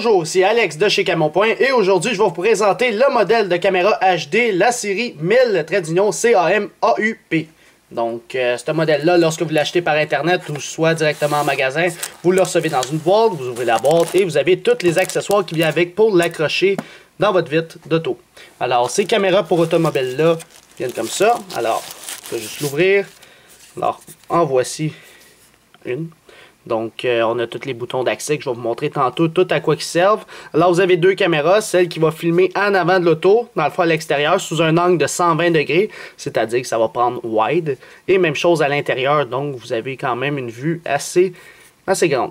Bonjour, c'est Alex de chez Camon.point et aujourd'hui je vais vous présenter le modèle de caméra HD, la série 1000 CAM AUP. Donc ce modèle-là, lorsque vous l'achetez par internet ou soit directement en magasin, vous le recevez dans une boîte, vous ouvrez la boîte et vous avez tous les accessoires qui viennent avec pour l'accrocher dans votre vitre d'auto. Alors ces caméras pour automobile-là viennent comme ça. Alors, je vais juste l'ouvrir. Alors, en voici une. Donc, on a tous les boutons d'accès que je vais vous montrer tantôt, tout à quoi ils servent. Alors, vous avez deux caméras, celle qui va filmer en avant de l'auto, dans le fond à l'extérieur, sous un angle de 120 degrés, c'est-à-dire que ça va prendre wide. Et même chose à l'intérieur, donc vous avez quand même une vue assez grande.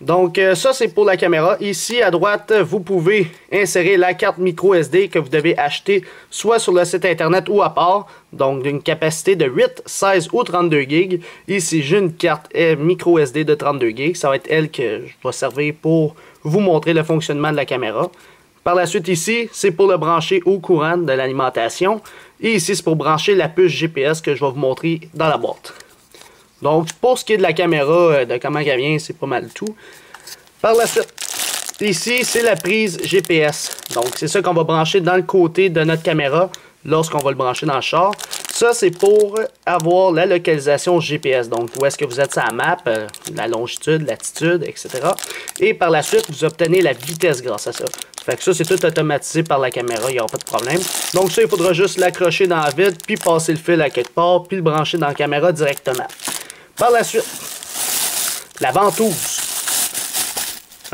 Donc, ça c'est pour la caméra. Ici, à droite, vous pouvez insérer la carte micro SD que vous devez acheter soit sur le site internet ou à part. Donc, d'une capacité de 8, 16 ou 32 GB. Ici, j'ai une carte micro SD de 32 GB. Ça va être elle que je vais servir pour vous montrer le fonctionnement de la caméra. Par la suite, ici, c'est pour le brancher au courant de l'alimentation. Et ici, c'est pour brancher la puce GPS que je vais vous montrer dans la boîte. Donc, pour ce qui est de la caméra, de comment elle vient, c'est pas mal tout. Par la suite, ici, c'est la prise GPS. Donc, c'est ça qu'on va brancher dans le côté de notre caméra lorsqu'on va le brancher dans le char. Ça, c'est pour avoir la localisation GPS. Donc, où est-ce que vous êtes sur la map, la longitude, latitude, etc. Et par la suite, vous obtenez la vitesse grâce à ça. Fait que ça, c'est tout automatisé par la caméra, il n'y aura pas de problème. Donc ça, il faudra juste l'accrocher dans la vitre, puis passer le fil à quelque part, puis le brancher dans la caméra directement. Par la suite, la ventouse.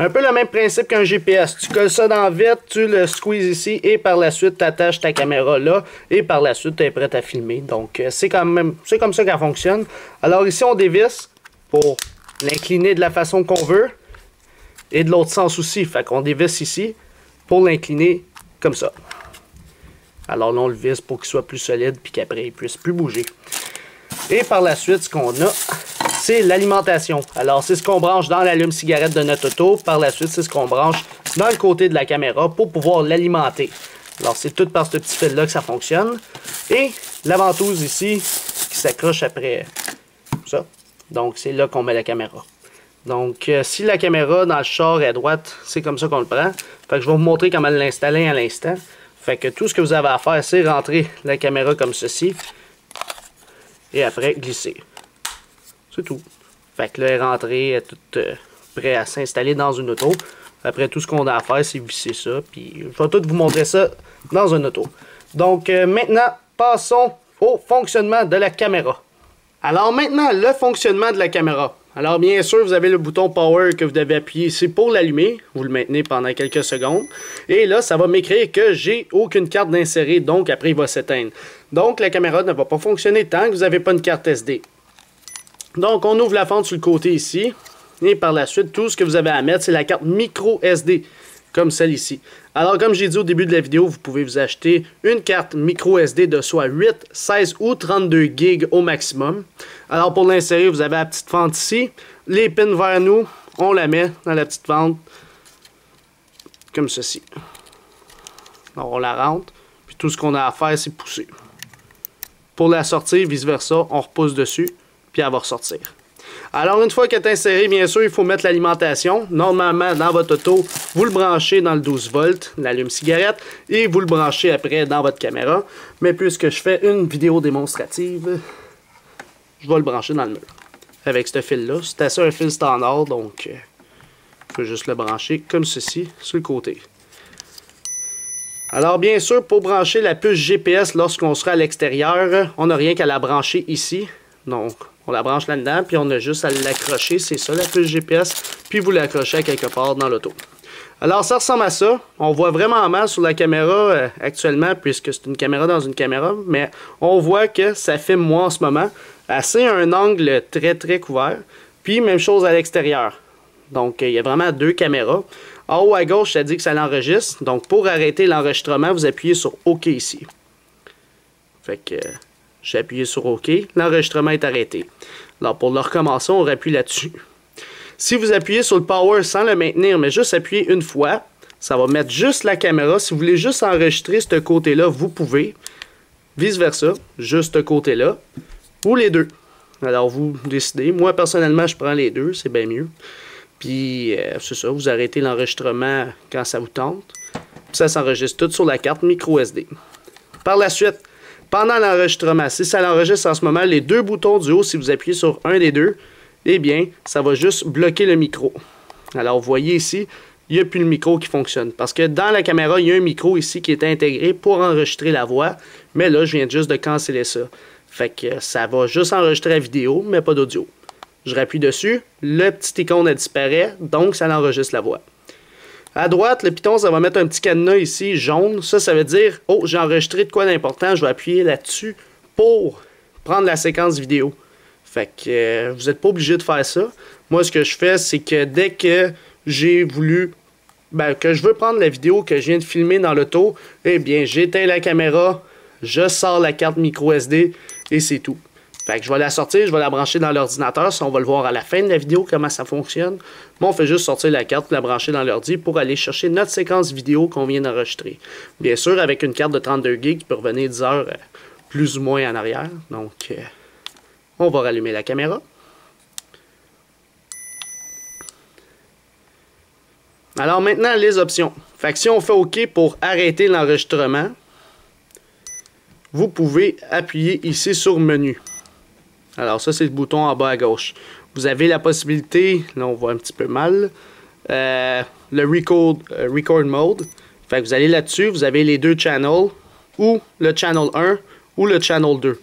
Un peu le même principe qu'un GPS. Tu colles ça dans la vitre, tu le squeezes ici et par la suite, tu attaches ta caméra là et par la suite, tu es prêt à filmer. Donc, c'est comme ça qu'elle fonctionne. Alors ici, on dévisse pour l'incliner de la façon qu'on veut et de l'autre sens aussi. Fait qu'on dévisse ici pour l'incliner comme ça. Alors là, on le visse pour qu'il soit plus solide puis qu'après, il puisse plus bouger. Et par la suite, ce qu'on a, c'est l'alimentation. Alors, c'est ce qu'on branche dans l'allume-cigarette de notre auto. Par la suite, c'est ce qu'on branche dans le côté de la caméra pour pouvoir l'alimenter. Alors, c'est tout par ce petit fil-là que ça fonctionne. Et la ventouse ici, qui s'accroche après ça. Donc, c'est là qu'on met la caméra. Donc, si la caméra dans le char est à droite, c'est comme ça qu'on le prend. Fait que je vais vous montrer comment l'installer à l'instant. Fait que tout ce que vous avez à faire, c'est rentrer la caméra comme ceci. Et après, glisser. C'est tout. Fait que là, elle est rentrée, elle est toute prête à s'installer dans une auto. Après, tout ce qu'on a à faire, c'est visser ça. Puis, je vais tout vous montrer ça dans une auto. Donc, maintenant, passons au fonctionnement de la caméra. Alors, maintenant, le fonctionnement de la caméra. Alors, bien sûr, vous avez le bouton Power que vous devez appuyer ici pour l'allumer. Vous le maintenez pendant quelques secondes. Et là, ça va m'écrire que j'ai aucune carte d'insérer, donc après, il va s'éteindre. Donc, la caméra ne va pas fonctionner tant que vous n'avez pas une carte SD. Donc, on ouvre la fente sur le côté ici. Et par la suite, tout ce que vous avez à mettre, c'est la carte micro SD, comme celle ici. Alors, comme j'ai dit au début de la vidéo, vous pouvez vous acheter une carte micro SD de soit 8, 16 ou 32 GB au maximum. Alors, pour l'insérer, vous avez la petite fente ici. Les pins vers nous, on la met dans la petite fente, comme ceci. Alors, on la rentre, puis tout ce qu'on a à faire, c'est pousser. Pour la sortir, vice-versa, on repousse dessus, puis elle va ressortir. Alors, une fois qu'elle est insérée, bien sûr, il faut mettre l'alimentation. Normalement, dans votre auto, vous le branchez dans le 12 volts, l'allume-cigarette, et vous le branchez après dans votre caméra. Mais puisque je fais une vidéo démonstrative, je vais le brancher dans le mur. Avec ce fil-là. C'est assez un fil standard, donc je peux juste le brancher comme ceci, sur le côté. Alors, bien sûr, pour brancher la puce GPS lorsqu'on sera à l'extérieur, on n'a rien qu'à la brancher ici. Donc, on la branche là-dedans, puis on a juste à l'accrocher, c'est ça la puce GPS, puis vous l'accrochez à quelque part dans l'auto. Alors, ça ressemble à ça. On voit vraiment mal sur la caméra actuellement, puisque c'est une caméra dans une caméra, mais on voit que ça filme moins en ce moment. C'est un angle très couvert, puis même chose à l'extérieur. Donc, il y a vraiment deux caméras. En haut à gauche, ça dit que ça l'enregistre. Donc, pour arrêter l'enregistrement, vous appuyez sur OK ici. Fait que... j'ai appuyé sur OK, l'enregistrement est arrêté. Alors pour le recommencer, on appuie là-dessus. Si vous appuyez sur le power sans le maintenir, mais juste appuyer une fois, ça va mettre juste la caméra. Si vous voulez juste enregistrer ce côté-là, vous pouvez. Vice-versa, juste ce côté-là, ou les deux. Alors vous décidez. Moi personnellement, je prends les deux, c'est bien mieux. Puis, c'est ça, vous arrêtez l'enregistrement quand ça vous tente. Puis ça s'enregistre tout sur la carte micro SD. Par la suite, pendant l'enregistrement, si ça l'enregistre en ce moment, les deux boutons du haut, si vous appuyez sur un des deux, eh bien, ça va juste bloquer le micro. Alors, vous voyez ici, il n'y a plus le micro qui fonctionne. Parce que dans la caméra, il y a un micro ici qui est intégré pour enregistrer la voix. Mais là, je viens juste de canceller ça. Fait que ça va juste enregistrer la vidéo, mais pas d'audio. Je rappuie dessus, le petit icône disparaît, donc ça enregistre la voix. À droite, le piton, ça va mettre un petit cadenas ici, jaune. Ça veut dire, oh, j'ai enregistré de quoi d'important, je vais appuyer là-dessus pour prendre la séquence vidéo. Fait que vous n'êtes pas obligé de faire ça. Moi, ce que je fais, c'est que dès que j'ai voulu, que je veux prendre la vidéo que je viens de filmer dans l'auto, eh bien, j'éteins la caméra, je sors la carte micro SD et c'est tout. Fait que je vais la sortir, je vais la brancher dans l'ordinateur. Ça, on va le voir à la fin de la vidéo, comment ça fonctionne. Mais on fait juste sortir la carte, la brancher dans l'ordi pour aller chercher notre séquence vidéo qu'on vient d'enregistrer. Bien sûr, avec une carte de 32 GB qui peut revenir 10 heures plus ou moins en arrière. Donc, on va rallumer la caméra. Alors maintenant, les options. Fait que si on fait OK pour arrêter l'enregistrement, vous pouvez appuyer ici sur Menu. Alors ça, c'est le bouton en bas à gauche. Vous avez la possibilité, là on voit un petit peu mal, le Record Mode. Fait que vous allez là-dessus, vous avez les deux channels, ou le Channel 1 ou le Channel 2.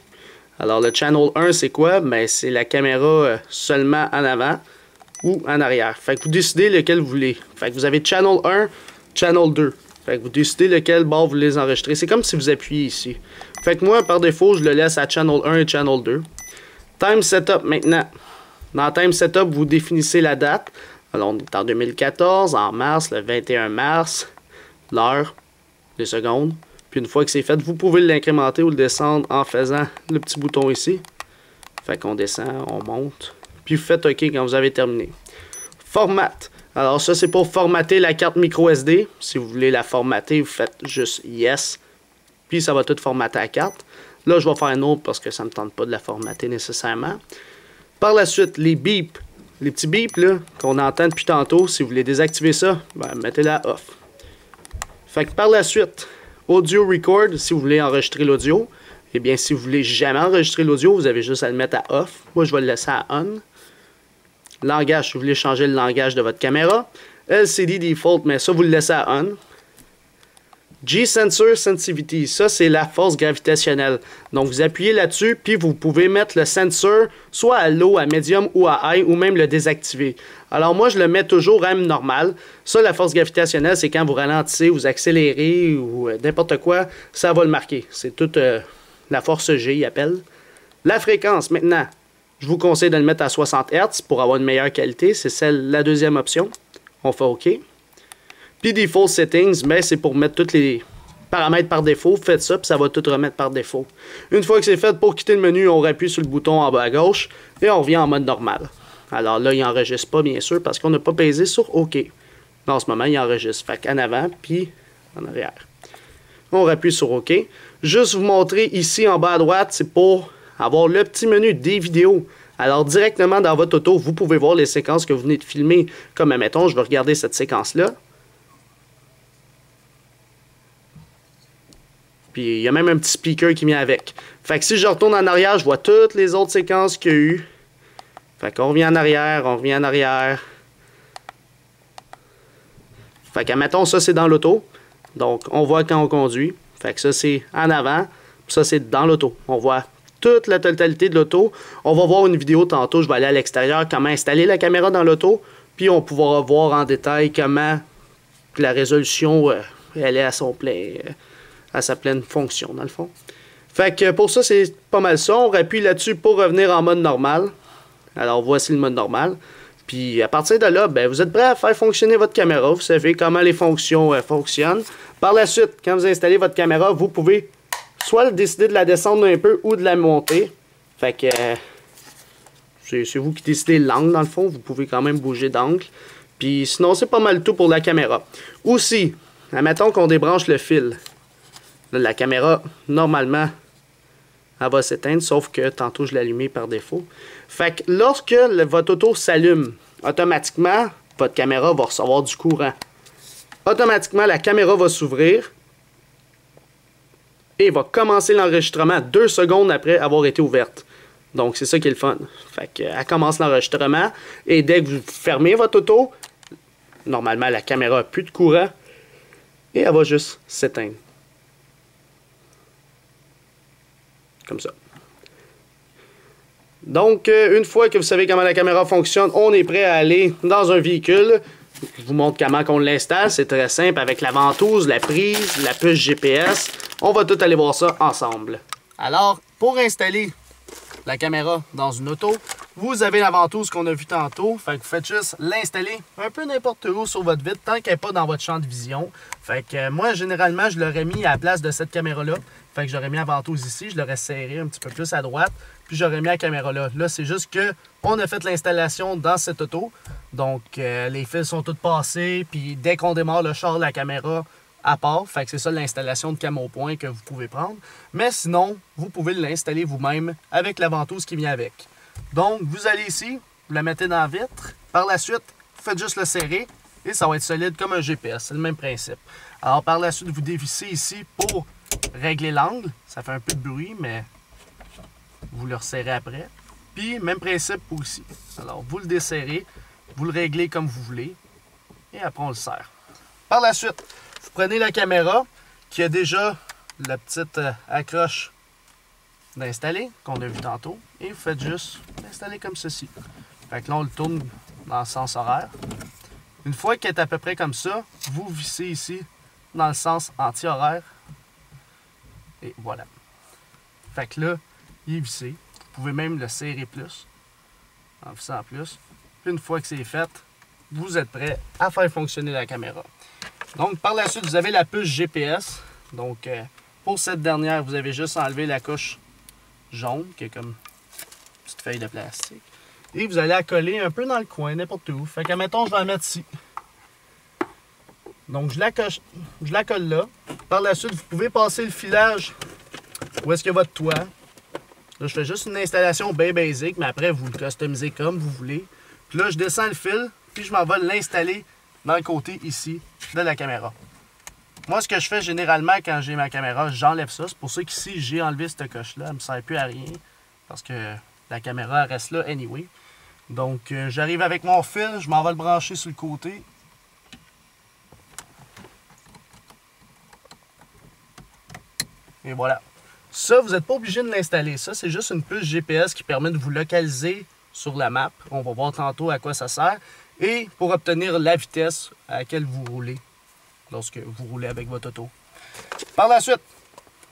Alors le Channel 1, c'est quoi? Ben, c'est la caméra seulement en avant ou en arrière. Fait que vous décidez lequel vous voulez. Fait que vous avez Channel 1, Channel 2. Fait que vous décidez lequel bord vous voulez enregistrer. C'est comme si vous appuyez ici. Fait que moi, par défaut, je le laisse à Channel 1 et Channel 2. Time Setup maintenant. Dans Time Setup, vous définissez la date. Alors, on est en 2014, en mars, le 21 mars, l'heure, les secondes. Puis une fois que c'est fait, vous pouvez l'incrémenter ou le descendre en faisant le petit bouton ici. Fait qu'on descend, on monte. Puis vous faites OK quand vous avez terminé. Format. Alors ça, c'est pour formater la carte micro SD. Si vous voulez la formater, vous faites juste Yes. Puis ça va tout formater la carte. Là, je vais faire un autre parce que ça ne me tente pas de la formater nécessairement. Par la suite, les beeps. Les petits beeps là qu'on entend depuis tantôt, si vous voulez désactiver ça, mettez-la off. Fait que par la suite, Audio Record, si vous voulez enregistrer l'audio. Eh bien, si vous voulez jamais enregistrer l'audio, vous avez juste à le mettre à off. Moi, je vais le laisser à on. Langage, si vous voulez changer le langage de votre caméra. LCD Default, mais ça, vous le laissez à on. G-Sensor Sensitivity, ça c'est la force gravitationnelle. Donc vous appuyez là-dessus, puis vous pouvez mettre le sensor soit à low, à medium ou à high, ou même le désactiver. Alors moi je le mets toujours à M normal. Ça, la force gravitationnelle, c'est quand vous ralentissez, vous accélérez ou n'importe quoi, ça va le marquer. C'est toute la force G, il appelle. La fréquence, maintenant, je vous conseille de le mettre à 60 Hz pour avoir une meilleure qualité. C'est la deuxième option. On fait OK. Puis Default Settings, mais c'est pour mettre tous les paramètres par défaut. Faites ça, puis ça va tout remettre par défaut. Une fois que c'est fait, pour quitter le menu, on appuie sur le bouton en bas à gauche et on revient en mode normal. Alors là, il n'enregistre pas, bien sûr, parce qu'on n'a pas pesé sur OK. En ce moment, il enregistre. Fait qu'en avant, puis en arrière. On appuie sur OK. Juste vous montrer ici en bas à droite, c'est pour avoir le petit menu des vidéos. Alors, directement dans votre auto, vous pouvez voir les séquences que vous venez de filmer. Comme, admettons, je vais regarder cette séquence-là. Puis il y a même un petit speaker qui vient avec. Fait que si je retourne en arrière, je vois toutes les autres séquences qu'il y a eu. Fait qu'on revient en arrière, on revient en arrière. Fait qu'admettons, ça c'est dans l'auto. Donc on voit quand on conduit. Fait que ça c'est en avant. Puis ça c'est dans l'auto. On voit toute la totalité de l'auto. On va voir une vidéo tantôt. Je vais aller à l'extérieur, comment installer la caméra dans l'auto. Puis on pourra voir en détail comment la résolution elle est à son plein. À sa pleine fonction, dans le fond. Fait que pour ça, c'est pas mal ça. On appuie là-dessus pour revenir en mode normal. Alors, voici le mode normal. Puis, à partir de là, ben, vous êtes prêt à faire fonctionner votre caméra. Vous savez comment les fonctions fonctionnent. Par la suite, quand vous installez votre caméra, vous pouvez soit décider de la descendre un peu ou de la monter. Fait que c'est vous qui décidez l'angle, dans le fond. Vous pouvez quand même bouger d'angle. Puis, sinon, c'est pas mal tout pour la caméra. Aussi, admettons qu'on débranche le fil. Là, la caméra, normalement, elle va s'éteindre, sauf que tantôt, je l'ai allumée par défaut. Fait que lorsque votre auto s'allume, automatiquement, votre caméra va recevoir du courant. Automatiquement, la caméra va s'ouvrir et va commencer l'enregistrement 2 secondes après avoir été ouverte. Donc, c'est ça qui est le fun. Fait qu'elle commence l'enregistrement et dès que vous fermez votre auto, normalement, la caméra n'a plus de courant et elle va juste s'éteindre. Comme ça. Donc, une fois que vous savez comment la caméra fonctionne, on est prêt à aller dans un véhicule. Je vous montre comment on l'installe. C'est très simple avec la ventouse, la prise, la puce GPS. On va tout aller voir ça ensemble. Alors, pour installer la caméra dans une auto, vous avez la ventouse qu'on a vue tantôt. Fait que vous faites juste l'installer un peu n'importe où sur votre vitre tant qu'elle n'est pas dans votre champ de vision. Fait que moi, généralement, je l'aurais mis à la place de cette caméra-là. Fait que j'aurais mis la ventouse ici, je l'aurais serré un petit peu plus à droite, puis j'aurais mis la caméra là. Là, c'est juste que on a fait l'installation dans cette auto. Donc, les fils sont tous passés, puis dès qu'on démarre le char, la caméra à part. Fait que c'est ça l'installation de cam au point que vous pouvez prendre. Mais sinon, vous pouvez l'installer vous-même avec la ventouse qui vient avec. Donc, vous allez ici, vous la mettez dans la vitre. Par la suite, vous faites juste le serrer et ça va être solide comme un GPS. C'est le même principe. Alors, par la suite, vous dévissez ici pour régler l'angle. Ça fait un peu de bruit, mais vous le resserrez après. Puis, même principe pour ici. Alors, vous le desserrez, vous le réglez comme vous voulez et après, on le serre. Par la suite, vous prenez la caméra qui a déjà la petite accroche d'installer qu'on a vu tantôt et vous faites juste l'installer comme ceci. Fait que là, on le tourne dans le sens horaire. Une fois qu'il est à peu près comme ça, vous vissez ici dans le sens anti-horaire. Et voilà. Fait que là, il est vissé. Vous pouvez même le serrer plus, en vissant plus. Puis une fois que c'est fait, vous êtes prêt à faire fonctionner la caméra. Donc, par la suite, vous avez la puce GPS. Donc, pour cette dernière, vous avez juste enlevé la couche jaune, qui est comme une petite feuille de plastique. Et vous allez la coller un peu dans le coin, n'importe où. Fait que, mettons, je vais la mettre ici. Donc, je la colle là. Par la suite, vous pouvez passer le filage où est-ce que votre toit. Là, je fais juste une installation bien basique, mais après, vous le customisez comme vous voulez. Puis là, je descends le fil, puis je m'en vais l'installer dans le côté ici de la caméra. Moi, ce que je fais généralement quand j'ai ma caméra, j'enlève ça. C'est pour ça qu'ici, j'ai enlevé cette coche-là. Elle ne me sert plus à rien parce que la caméra reste là anyway. Donc, j'arrive avec mon fil, je m'en vais le brancher sur le côté. Et voilà. Ça, vous n'êtes pas obligé de l'installer. Ça, c'est juste une puce GPS qui permet de vous localiser sur la map. On va voir tantôt à quoi ça sert. Et pour obtenir la vitesse à laquelle vous roulez lorsque vous roulez avec votre auto. Par la suite,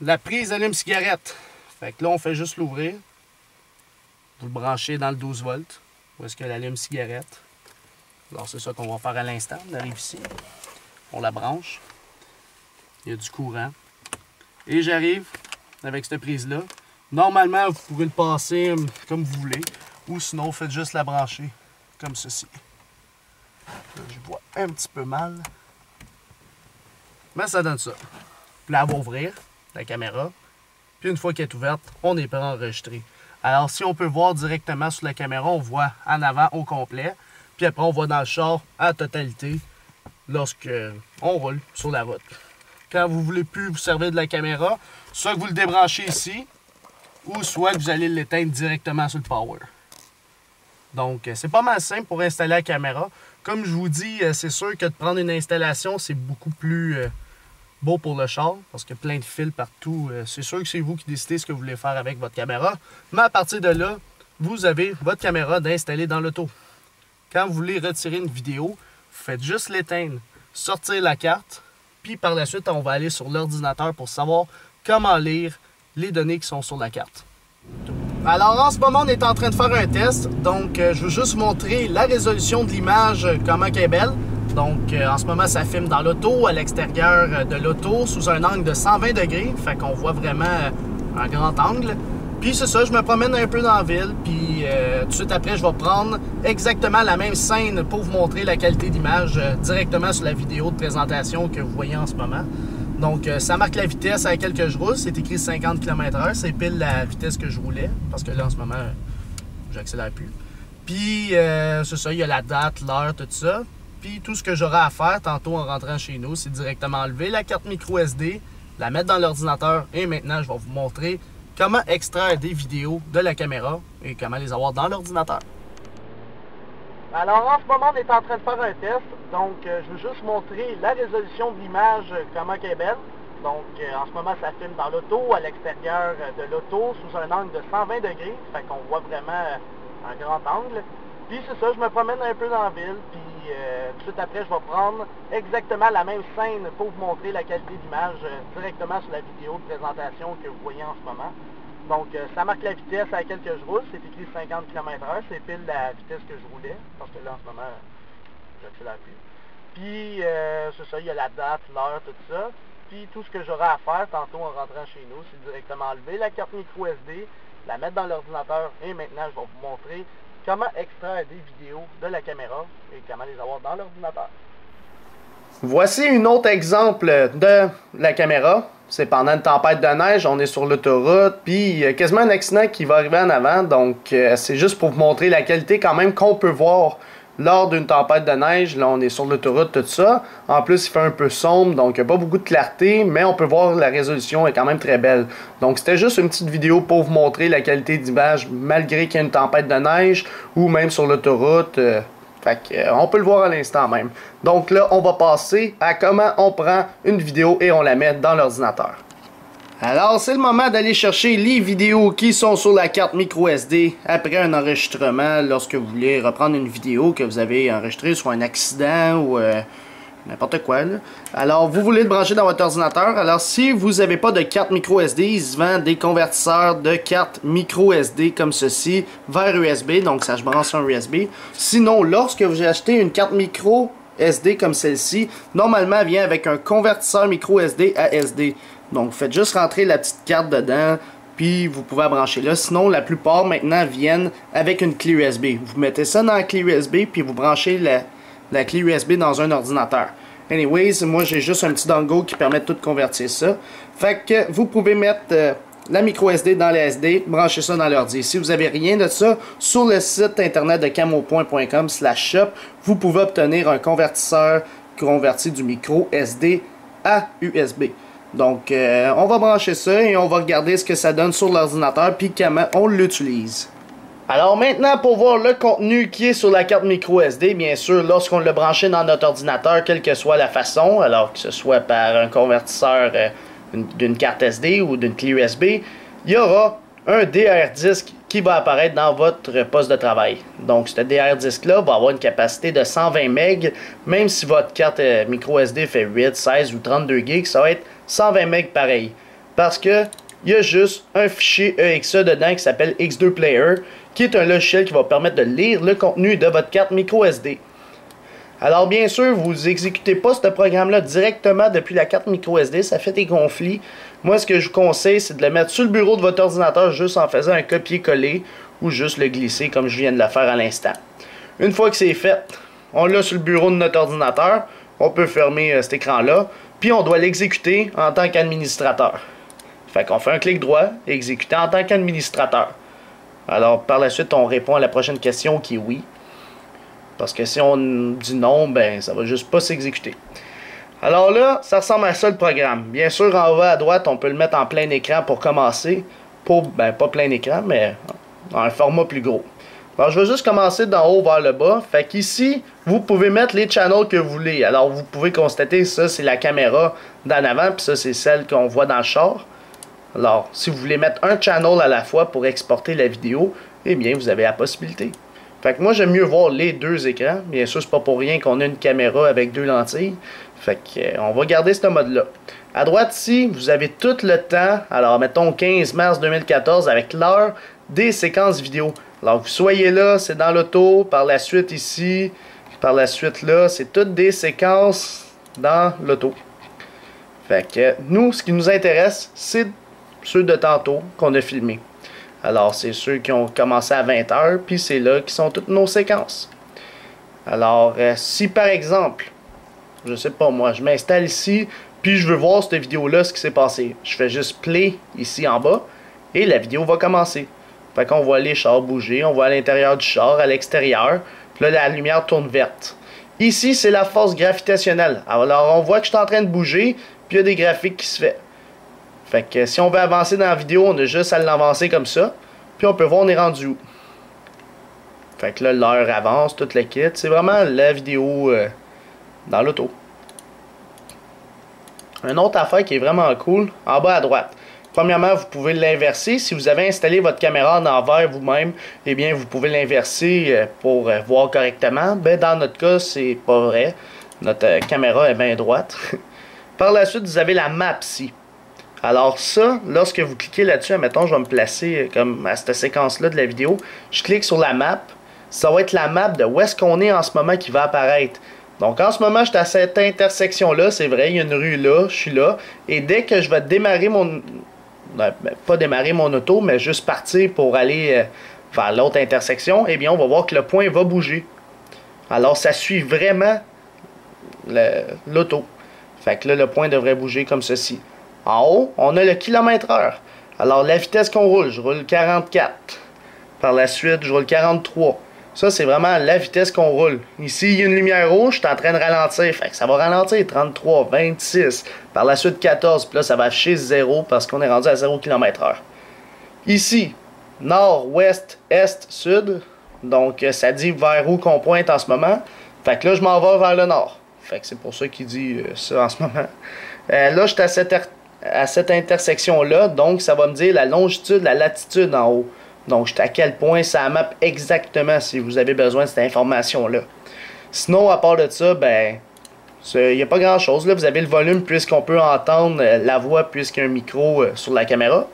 la prise allume-cigarette. Fait que là, on fait juste l'ouvrir. Vous le branchez dans le 12 volts. Où est-ce que l'allume-cigarette? Alors, c'est ça qu'on va faire à l'instant. On arrive ici. On la branche. Il y a du courant. Et j'arrive avec cette prise-là. Normalement, vous pouvez le passer comme vous voulez. Ou sinon, faites juste la brancher comme ceci. Là, je vois un petit peu mal. Mais ça donne ça. Puis là, elle va ouvrir la caméra. Puis une fois qu'elle est ouverte, on est prêt à enregistrer. Alors, si on peut voir directement sur la caméra, on voit en avant au complet. Puis après, on voit dans le char à totalité lorsque on roule sur la route. Quand vous ne voulez plus vous servir de la caméra, soit que vous le débranchez ici, ou soit que vous allez l'éteindre directement sur le power. Donc, c'est pas mal simple pour installer la caméra. Comme je vous dis, c'est sûr que de prendre une installation, c'est beaucoup plus beau pour le char, parce qu'il y a plein de fils partout. C'est sûr que c'est vous qui décidez ce que vous voulez faire avec votre caméra. Mais à partir de là, vous avez votre caméra d'installer dans l'auto. Quand vous voulez retirer une vidéo, vous faites juste l'éteindre, sortir la carte, puis par la suite, on va aller sur l'ordinateur pour savoir comment lire les données qui sont sur la carte. Alors en ce moment, on est en train de faire un test. Donc, je veux juste vous montrer la résolution de l'image, comment elle est belle. Donc, en ce moment, ça filme dans l'auto, à l'extérieur de l'auto, sous un angle de 120 degrés. Fait qu'on voit vraiment un grand angle. Puis c'est ça, je me promène un peu dans la ville. Puis tout de suite après, je vais prendre exactement la même scène pour vous montrer la qualité d'image directement sur la vidéo de présentation que vous voyez en ce moment. Donc, ça marque la vitesse à laquelle je roule. C'est écrit 50 km/h. C'est pile la vitesse que je roulais. Parce que là, en ce moment, j'accélère plus. Puis c'est ça, il y a la date, l'heure, tout ça. Puis tout ce que j'aurai à faire tantôt en rentrant chez nous, c'est directement enlever la carte micro SD, la mettre dans l'ordinateur et maintenant je vais vous montrer comment extraire des vidéos de la caméra et comment les avoir dans l'ordinateur. Alors en ce moment on est en train de faire un test, donc je veux juste montrer la résolution de l'image, comment elle est belle. Donc en ce moment ça filme dans l'auto, à l'extérieur de l'auto, sous un angle de 120 degrés, fait qu'on voit vraiment un grand angle. Puis c'est ça, je me promène un peu dans la ville, puis tout de suite après je vais prendre exactement la même scène pour vous montrer la qualité d'image directement sur la vidéo de présentation que vous voyez en ce moment. Donc ça marque la vitesse à laquelle je roule, c'est écrit 50 km/h, c'est pile la vitesse que je roulais, parce que là en ce moment j'accélère plus. Puis c'est ça, il y a la date, l'heure, tout ça. Puis tout ce que j'aurai à faire tantôt en rentrant chez nous, c'est directement enlever la carte micro SD, la mettre dans l'ordinateur et maintenant je vais vous montrer comment extraire des vidéos de la caméra et comment les avoir dans l'ordinateur. Voici un autre exemple de la caméra. C'est pendant une tempête de neige, on est sur l'autoroute, puis il y a quasiment un accident qui va arriver en avant. Donc c'est juste pour vous montrer la qualité quand même qu'on peut voir lors d'une tempête de neige. Là on est sur l'autoroute, tout ça. En plus il fait un peu sombre, donc il n'y a pas beaucoup de clarté, mais on peut voir la résolution est quand même très belle. Donc c'était juste une petite vidéo pour vous montrer la qualité d'image malgré qu'il y a une tempête de neige ou même sur l'autoroute. Fait on peut le voir à l'instant même. Donc là, on va passer à comment on prend une vidéo et on la met dans l'ordinateur. Alors, c'est le moment d'aller chercher les vidéos qui sont sur la carte micro SD après un enregistrement lorsque vous voulez reprendre une vidéo que vous avez enregistrée sur un accident ou n'importe quoi là. Alors vous voulez le brancher dans votre ordinateur. Alors si vous n'avez pas de carte micro SD, il se vend des convertisseurs de carte micro SD comme ceci vers USB, donc ça se branche sur un USB. Sinon lorsque vous achetez une carte micro SD comme celle-ci, normalement elle vient avec un convertisseur micro SD à SD. Donc vous faites juste rentrer la petite carte dedans, puis vous pouvez la brancher là. Sinon la plupart maintenant viennent avec une clé USB. Vous mettez ça dans la clé USB puis vous branchez la clé USB dans un ordinateur. Anyways, moi j'ai juste un petit dongle qui permet de tout convertir ça. Fait que vous pouvez mettre la micro SD dans la SD, brancher ça dans l'ordi. Si vous n'avez rien de ça, sur le site internet de camopoint.com/shop, vous pouvez obtenir un convertisseur converti du micro SD à USB. Donc on va brancher ça et on va regarder ce que ça donne sur l'ordinateur puis comment on l'utilise. Alors maintenant, pour voir le contenu qui est sur la carte micro SD, bien sûr, lorsqu'on l'a branché dans notre ordinateur, quelle que soit la façon, alors que ce soit par un convertisseur d'une carte SD ou d'une clé USB, il y aura un DR disque qui va apparaître dans votre poste de travail. Donc ce DR disque-là va avoir une capacité de 120 MB, même si votre carte micro SD fait 8, 16 ou 32 GB, ça va être 120 MB pareil. Parce que il y a juste un fichier EXE dedans qui s'appelle X2 Player, qui est un logiciel qui va permettre de lire le contenu de votre carte micro SD. Alors bien sûr, vous exécutez pas ce programme-là directement depuis la carte micro SD, ça fait des conflits. Moi, ce que je vous conseille, c'est de le mettre sur le bureau de votre ordinateur juste en faisant un copier-coller ou juste le glisser comme je viens de le faire à l'instant. Une fois que c'est fait, on l'a sur le bureau de notre ordinateur, on peut fermer cet écran-là, puis on doit l'exécuter en tant qu'administrateur. Fait qu'on fait un clic droit, exécuter en tant qu'administrateur. Alors par la suite, on répond à la prochaine question qui est oui. Parce que si on dit non, ben ça va juste pas s'exécuter. Alors là, ça ressemble à ça le programme. Bien sûr, en bas à droite, on peut le mettre en plein écran pour commencer. Ben pas plein écran, mais en un format plus gros. Alors je vais juste commencer d'en haut vers le bas. Fait qu'ici, vous pouvez mettre les channels que vous voulez. Alors vous pouvez constater, ça c'est la caméra d'en avant, puis ça c'est celle qu'on voit dans le char. Alors, si vous voulez mettre un channel à la fois pour exporter la vidéo, eh bien, vous avez la possibilité. Fait que moi, j'aime mieux voir les deux écrans. Bien sûr, c'est pas pour rien qu'on a une caméra avec deux lentilles. Fait que, on va garder ce mode-là. À droite ici, vous avez tout le temps, alors mettons 15 mars 2014, avec l'heure des séquences vidéo. Alors, vous soyez là, c'est dans l'auto. Par la suite ici, par la suite là, c'est toutes des séquences dans l'auto. Fait que, nous, ce qui nous intéresse, c'est ceux de tantôt qu'on a filmés. Alors, c'est ceux qui ont commencé à 20h, puis c'est là qui sont toutes nos séquences. Alors, si par exemple, je sais pas moi, je m'installe ici, puis je veux voir cette vidéo-là, ce qui s'est passé. Je fais juste play ici en bas, et la vidéo va commencer. Fait qu'on voit les chars bouger, on voit à l'intérieur du char, à l'extérieur. Puis là, la lumière tourne verte. Ici, c'est la force gravitationnelle. Alors, on voit que je suis en train de bouger, puis il y a des graphiques qui se fait. Fait que si on veut avancer dans la vidéo, on a juste à l'avancer comme ça. Puis on peut voir on est rendu où. Fait que là, l'heure avance, tout le kit. C'est vraiment la vidéo dans l'auto. Une autre affaire qui est vraiment cool, en bas à droite. Premièrement, vous pouvez l'inverser. Si vous avez installé votre caméra en envers vous-même, eh bien, vous pouvez l'inverser pour voir correctement. Ben, dans notre cas, c'est pas vrai. Notre caméra est bien droite. Par la suite, vous avez la map ici. Alors ça, lorsque vous cliquez là-dessus, admettons, je vais me placer comme à cette séquence-là de la vidéo. Je clique sur la map. Ça va être la map de où est-ce qu'on est en ce moment qui va apparaître. Donc en ce moment, je suis à cette intersection-là. C'est vrai, il y a une rue là, je suis là. Et dès que je vais démarrer mon... pas démarrer mon auto, mais juste partir pour aller vers l'autre intersection, eh bien, on va voir que le point va bouger. Alors, ça suit vraiment l'auto. Fait que là, le point devrait bouger comme ceci. En haut, on a le kilomètre-heure. Alors, la vitesse qu'on roule, je roule 44. Par la suite, je roule 43. Ça, c'est vraiment la vitesse qu'on roule. Ici, il y a une lumière rouge, je suis en train de ralentir. Fait que ça va ralentir. 33, 26. Par la suite, 14. Puis là, ça va afficher 0 parce qu'on est rendu à 0 km/h. Ici, nord, ouest, est, sud. Donc, ça dit vers où qu'on pointe en ce moment. Fait que là, je m'en vais vers le nord. Fait que c'est pour ça qu'il dit ça en ce moment. Là, je suis à cette intersection-là. Donc, ça va me dire la longitude, la latitude en haut. Donc, je suis à quel point ça map exactement si vous avez besoin de cette information-là. Sinon, à part de ça, ben, il n'y a pas grand-chose. Là, vous avez le volume puisqu'on peut entendre la voix puisqu'il y a un micro sur la caméra.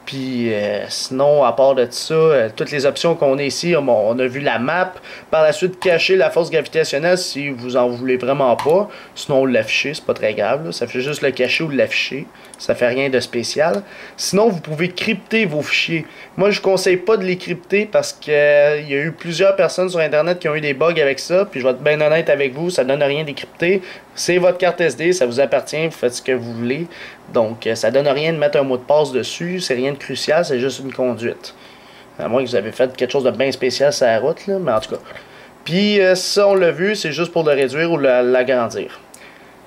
Puis sinon, à part de ça, toutes les options qu'on a ici, on a vu la map. Par la suite, cacher la force gravitationnelle si vous en voulez vraiment pas. Sinon, l'afficher, c'est pas très grave. Là. Ça fait juste le cacher ou l'afficher. Ça fait rien de spécial. Sinon, vous pouvez crypter vos fichiers. Moi, je ne conseille pas de les crypter parce qu'il y a eu plusieurs personnes sur Internet qui ont eu des bugs avec ça. Puis je vais être bien honnête avec vous, ça ne donne rien décrypter. C'est votre carte SD, ça vous appartient, vous faites ce que vous voulez. Donc, ça donne rien de mettre un mot de passe dessus. C'est rien de crucial, c'est juste une conduite. À moins que vous avez fait quelque chose de bien spécial sur la route, là, mais en tout cas. Puis ça, on l'a vu, c'est juste pour le réduire ou l'agrandir.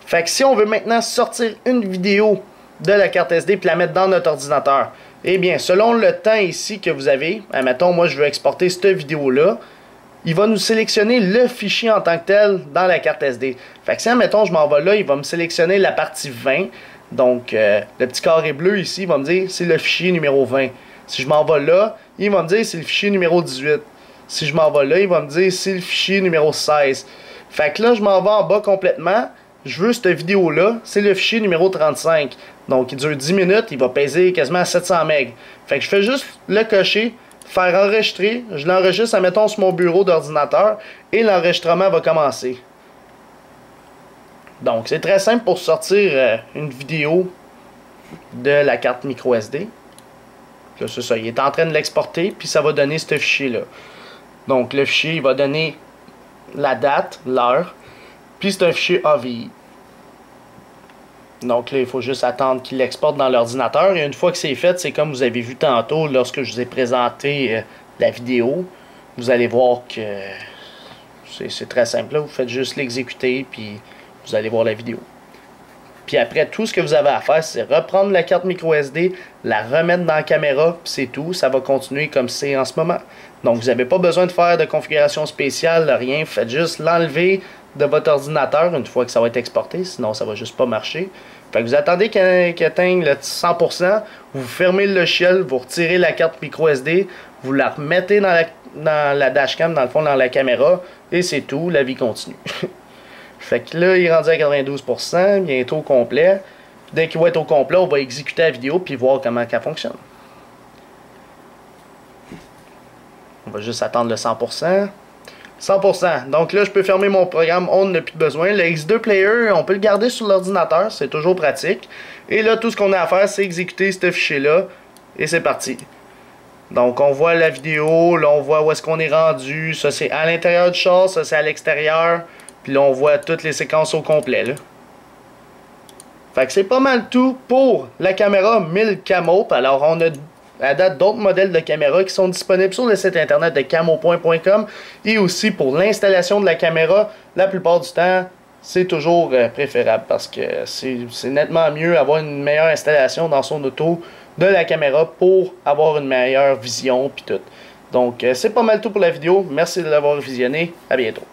Fait que si on veut maintenant sortir une vidéo de la carte SD puis la mettre dans notre ordinateur, eh bien, selon le temps ici que vous avez, admettons, moi, je veux exporter cette vidéo-là, il va nous sélectionner le fichier en tant que tel dans la carte SD. Fait que si, admettons, je m'en vais là, il va me sélectionner la partie 20. Donc, le petit carré bleu ici, il va me dire c'est le fichier numéro 20. Si je m'en vais là, il va me dire c'est le fichier numéro 18. Si je m'en vais là, il va me dire c'est le fichier numéro 16. Fait que là, je m'en vais en bas complètement. Je veux cette vidéo-là, c'est le fichier numéro 35. Donc, il dure 10 minutes, il va peser quasiment 700 MB. Fait que je fais juste le cocher, faire enregistrer. Je l'enregistre, admettons, sur mon bureau d'ordinateur et l'enregistrement va commencer. Donc, c'est très simple pour sortir une vidéo de la carte micro SD. Là, c'est ça, il est en train de l'exporter, puis ça va donner ce fichier-là. Donc, le fichier, il va donner la date, l'heure, puis c'est un fichier AVI. Donc là, il faut juste attendre qu'il l'exporte dans l'ordinateur. Et une fois que c'est fait, c'est comme vous avez vu tantôt lorsque je vous ai présenté la vidéo. Vous allez voir que c'est très simple. Là, vous faites juste l'exécuter, puis vous allez voir la vidéo. Puis après, tout ce que vous avez à faire, c'est reprendre la carte micro SD, la remettre dans la caméra, puis c'est tout. Ça va continuer comme c'est en ce moment. Donc, vous n'avez pas besoin de faire de configuration spéciale, rien. Vous faites juste l'enlever de votre ordinateur une fois que ça va être exporté, sinon ça va juste pas marcher. Fait que vous attendez qu'il atteigne le 100%, vous fermez le logiciel, vous retirez la carte micro SD, vous la remettez dans la dashcam, dans le fond, dans la caméra, et c'est tout, la vie continue. Fait que là, il est rendu à 92%, bientôt au complet. Dès qu'il va être au complet, on va exécuter la vidéo puis voir comment elle fonctionne. On va juste attendre le 100%. 100%. Donc là, je peux fermer mon programme, on n'a plus de besoin. Le X2 Player, on peut le garder sur l'ordinateur, c'est toujours pratique. Et là, tout ce qu'on a à faire, c'est exécuter ce fichier-là, et c'est parti. Donc, on voit la vidéo, là, on voit où est-ce qu'on est rendu. Ça, c'est à l'intérieur du char, ça, c'est à l'extérieur. Puis là, on voit toutes les séquences au complet, là. Fait que c'est pas mal tout pour la caméra 1000 Camop. Alors, on a à date d'autres modèles de caméra qui sont disponibles sur le site internet de camopoint.com. Et aussi pour l'installation de la caméra, la plupart du temps, c'est toujours préférable parce que c'est nettement mieux avoir une meilleure installation dans son auto de la caméra pour avoir une meilleure vision puis tout. Donc c'est pas mal tout pour la vidéo. Merci de l'avoir visionné. À bientôt.